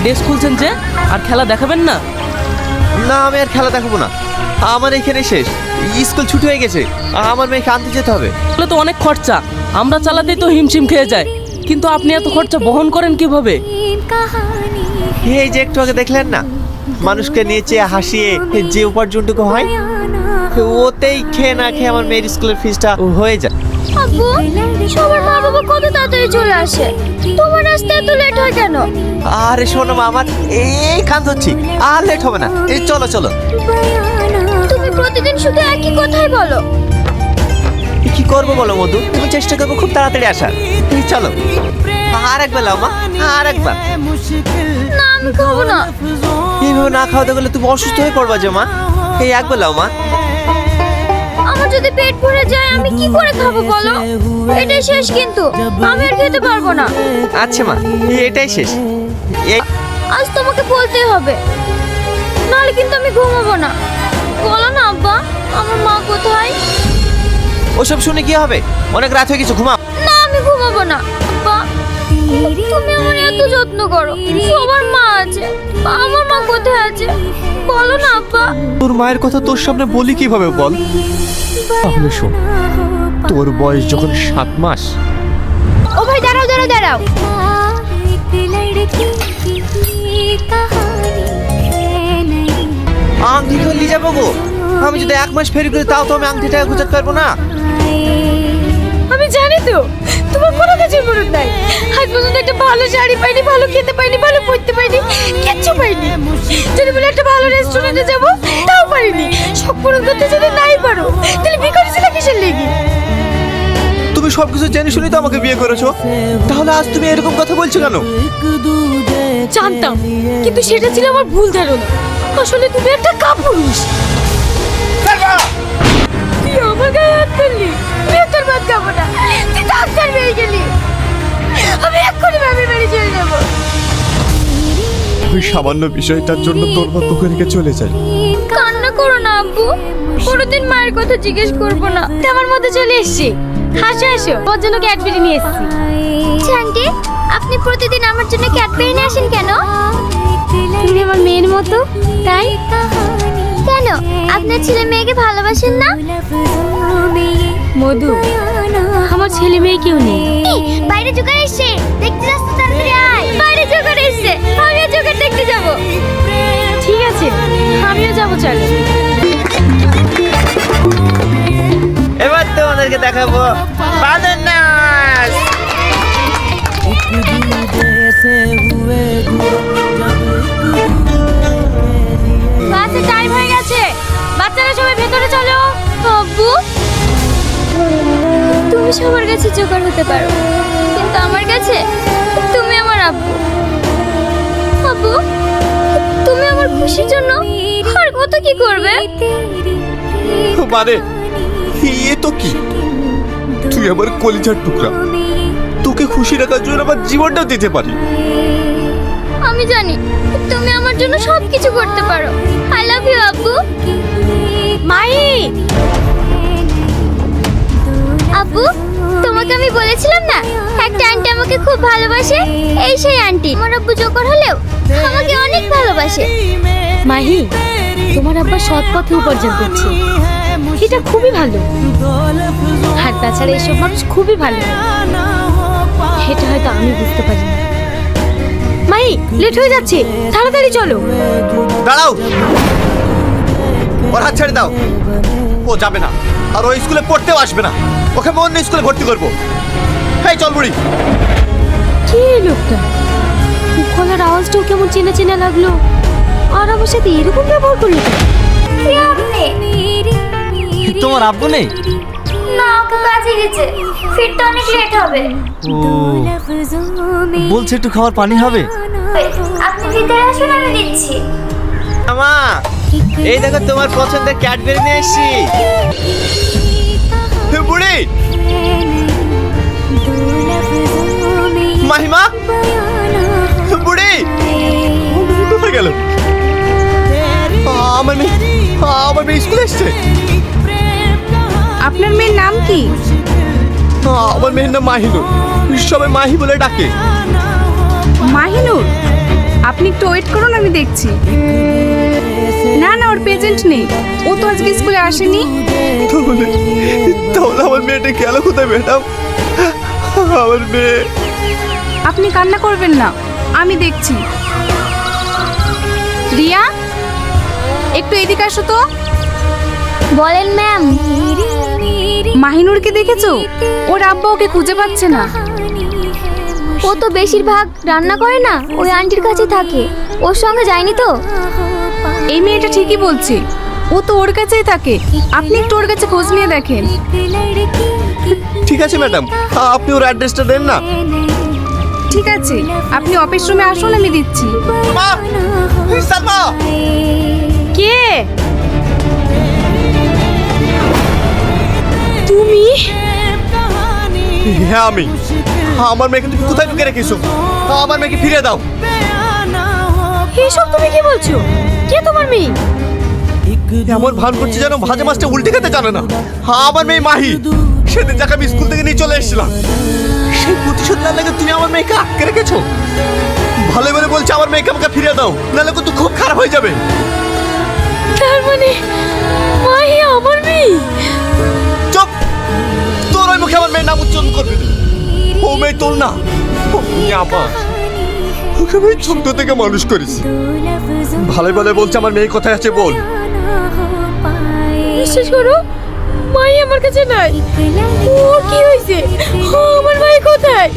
Dress খুলছেন যে, আর খেলা দেখাবেন না? না, আমি আর খেলা দেখাবো না, আমার এখানে শেষ। স্কুল ছুটি হয়ে গেছে, আমার মেয়েকে আনতে যেতে হবে। তাহলে তো অনেক খরচা, আমরা চালাতেই তো হিমশিম খেয়ে যায়, কিন্তু আপনি এত খরচা বহন করেন কিভাবে? এই যে একটু আগে দেখলেন না, মানুষকে নেচে হাসিয়ে যে উপার্জনটুকু হয়, ওতেই খেয়ে না খেয়ে আমার মেয়ের স্কুলের ফিসটা হয়ে যায়। আব্বু, সবার মা বাবা কত তাড়াতাড়ি চলে আসে, তোমার আসতে এত লেট হয় কেন? আরে শোনো মা, আমার এই কান ধরছি, আর লেট হবে না, এই চলো চলো। তুমি প্রতিদিন শুধু একই কথাই বলো। কি করবো বলো মধু, তুমি চেষ্টা করবো খুব তাড়াতাড়ি আসার। এই চলো, আর একবার লাও মা, আর একবার। না, আমি খাবো না। এইভাবে না খাওয়াতে গেলে তুমি অসুস্থ হয়ে পড়বা যে মা। এই একবার লাও মা। আমার যদি পেট ভরে যায় আমি কি করে খাবো বলো? এটাই শেষ, কিন্তু আমি আর খেতে পারবো না। আচ্ছা মা, এটাই শেষ। এই আজ তোমাকে বলতেই হবে, নাহলে কিন্তু আমি ঘুমাবো না। বলো না আব্বা, আমার মা কোথায়? ওসব শুনে কি হবে, অনেক রাত হয়ে গেছে, ঘুমাও। না, আমি ঘুমাবো না। আব্বা, তুমি আমার এত যত্ন করো, সবার মা আছে, আমার মা কোথায় আছে? বলো না আব্বা। তোর মায়ের কথা তোর সামনে বলি কিভাবে বল? তাহলে শোন, তোর বয়স যখন 7 মাস। ও ভাই, দাঁড়াও দাঁড়াও দাঁড়াও। আংটি খুললি যাবো গো, আমি যদি 1 মাস ফেরি করি তাও তো আমি আংটিটা গুছাতে পারবো না। আমি জানি তো তোমার কোনো কাজের মরদ নাই। আজ পর্যন্ত একটা ভালো শাড়ি পাইনি, ভালো খেতে পাইনি, ভালো পড়তে পাইনি, কিচ্ছু পাইনি। যদি বলে একটা ভালো রেস্টুরেন্টে যাবো, তাও পারিনি। সব পূরণ করতে যদি নাই পারো, তাহলে বিয়ে করেছিলে কিসের লেগে? তুমি সবকিছু জেনে শুনে তো আমাকে বিয়ে করেছো, তাহলে আজ তুমি এরকম কথা বলছো কেন? জানতাম, কিন্তু সেটা ছিল আমার ভুল ধারণা। আসলে তুমি একটা কাপুরুষ। তুই আমার গায়ে হাত তুললি, তুই তোর ভাত খাবো না, তুই ডাক্তার হয়ে গেলি। আমি এক্ষুনি বাপের বাড়ি চলে যাবো। ওই সামান্য বিষয়টার জন্য তোর মা তোকে রেখে চলে যায়। কান্না করো না আব্বু, কোনোদিন মায়ের কথা জিজ্ঞেস করবো না। আমার মধ্যে চলে এসছি, হাসো হাসো, ওর জন্য ক্যাডবেরি নিয়ে এসেছি। আন্টি, আপনি প্রতিদিন আমার জন্য ক্যাডবেরি নিয়ে আসেন কেন? তুমি আমার মেয়ের মতো, তাই? কেন, আপনার ছেলে মেয়েকে ভালোবাসেন না? মধু, আমার ছেলে মেয়ে কেউ নেই। বাইরে জোগাড় এসছে, দেখতে যাস তো, তাড়াতাড়ি আয়। বাইরে জোগাড় এসছে, আমিও জোগাড় দেখতে যাব। ঠিক আছে, আমিও যাব, চলো। এবার তো ওদেরকে দেখাবো বাঁদর নাচ। বাসে টাইম হয়ে গেছে, বাচ্চারা সবাই ভেতরে চলো। আব্বু, তুমি সবার কাছে জোগাড় হতে পারো, কিন্তু আমার কাছে তুমি আমার আব্বু। আব্বু, তুমি আমার খুশির জন্য আর কত কি করবে? মানে এ তো কি, তুই আমার কলিজার টুকরা, তোকে খুশি রাখার জন্য আমার জীবনটাও দিতে পারি। আমি জানি তুমি আমার জন্য সবকিছু করতে পারো। আই লাভ ইউ আব্বু। মাহি, আব্বু, তোমাকে আমি বলেছিলাম না একটা আন্টি আমাকে খুব ভালোবাসে? এই সেই আন্টি। আমার আব্বু জোকর হলেও আমাকে অনেক ভালোবাসে। মাহি, তোমার আব্বা সৎ পথে উপার্জন করছে, এটা খুবই ভালো। আর তাছাড়া এইসব মানুষ খুবই ভালো, সেটা হয়তো আমি বুঝতে পারি না। মাহি, লেট হয়ে যাচ্ছে, তাড়াতাড়ি চলো। দাঁড়াও, ওর হাত ছেড়ে দাও। ও যাবে না, আর ও স্কুলে পড়তেও আসবে না, ওকে আমি অন্য স্কুলে ভর্তি করবো। এই চল বুড়ি। কে এই লোকটা? গলার আওয়াজটাও কেমন চেনা চেনা লাগলো, আর আমার সাথে এরকম ব্যবহার করলো। কে আপনি? তোমার আব্বু নেই? না, আব্বু কাজে গেছে, ফিরতে অনেক লেট হবে। ও, বলছে একটু খাওয়ার পানি হবে। আপনি ভিতরে আসুন, আমি দিচ্ছি। আমা, এই দেখো তোমার পছন্দের ক্যাডবেরি নিয়ে এসেছি। বুড়ি, মাহিমা, বুড়ি কোথায় গেল? আমার মেয়ে স্কুলে এসছে। আপনার মেয়ের নাম কি? আমার মেয়ের নাম মাহিনুর, সবাই মাহি বলে ডাকে। মাহিনুর? আপনি একটু ওয়েট করুন, আমি দেখছি। না না, ওর পেজেন্ট নেই, ও তো আজকে স্কুলে আসেনি। তাহলে আমার মেয়েটা গেল কোথায় ম্যাডাম? আমার মেয়ে। আপনি কান্না করবেন না, আমি দেখছি। রিয়া, একটু এদিকে আসো তো। বলেন ম্যাম। মাহিনুরকে দেখেছো? ওর আব্বা ওকে খুঁজে পাচ্ছে না। ও তো বেশিরভাগ রান্না করে না, ওই আন্টির কাছে থাকে, ওর সঙ্গে যায়নি তো। এই মেয়েটা ঠিকই বলছে, ও তো ওর কাছেই থাকে। আপনি একটু ওর কাছে খোঁজ নিয়ে দেখেন। ঠিক আছে ম্যাডাম, আপনি ওর অ্যাড্রেসটা দেন না। ঠিক আছে, আপনি অফিস রুমে আসুন, আমি দিচ্ছি। মা, সালমা। কে তুমি? হ্যাঁ আমি। আমার মেয়েকে তুমি কোথায় ঢুকে রেখেছো? আমার মেয়েকে ফিরিয়ে দাও। এসব তুমি কি বলছো? কে তোমার মেয়ে? এমন ভান করছে যেন ভাজা মাছটা উল্টে খেতে জানে না। আমার মেয়ে মাহি, সেদিন যাকে আমি স্কুল থেকে নিয়ে চলে এসেছিলাম, সেই প্রতিশোধ না লাগে তুমি আমার মেয়েকে আটকে রেখেছো। ভালো বলে বলছে আমার মেয়েকে আমাকে ফিরিয়ে দাও, নাহলে কিন্তু খুব খারাপ হয়ে যাবে। তার মানে মাহি আমার মেয়ে? চুপ! তোর ওই মুখে আমার মেয়ের নাম উচ্চারণ করবি না। ও মেয়ে তোর না, ও মেয়ে আমার। ওকে আমি ছোট থেকে মানুষ করেছি। ভালো বলে বলছে আমার মেয়ে কোথায় আছে বল। বিশ্বাস করো, মাই আমার কাছে নাই। ওর কি হয়েছে? আমার ভাই কোথায়?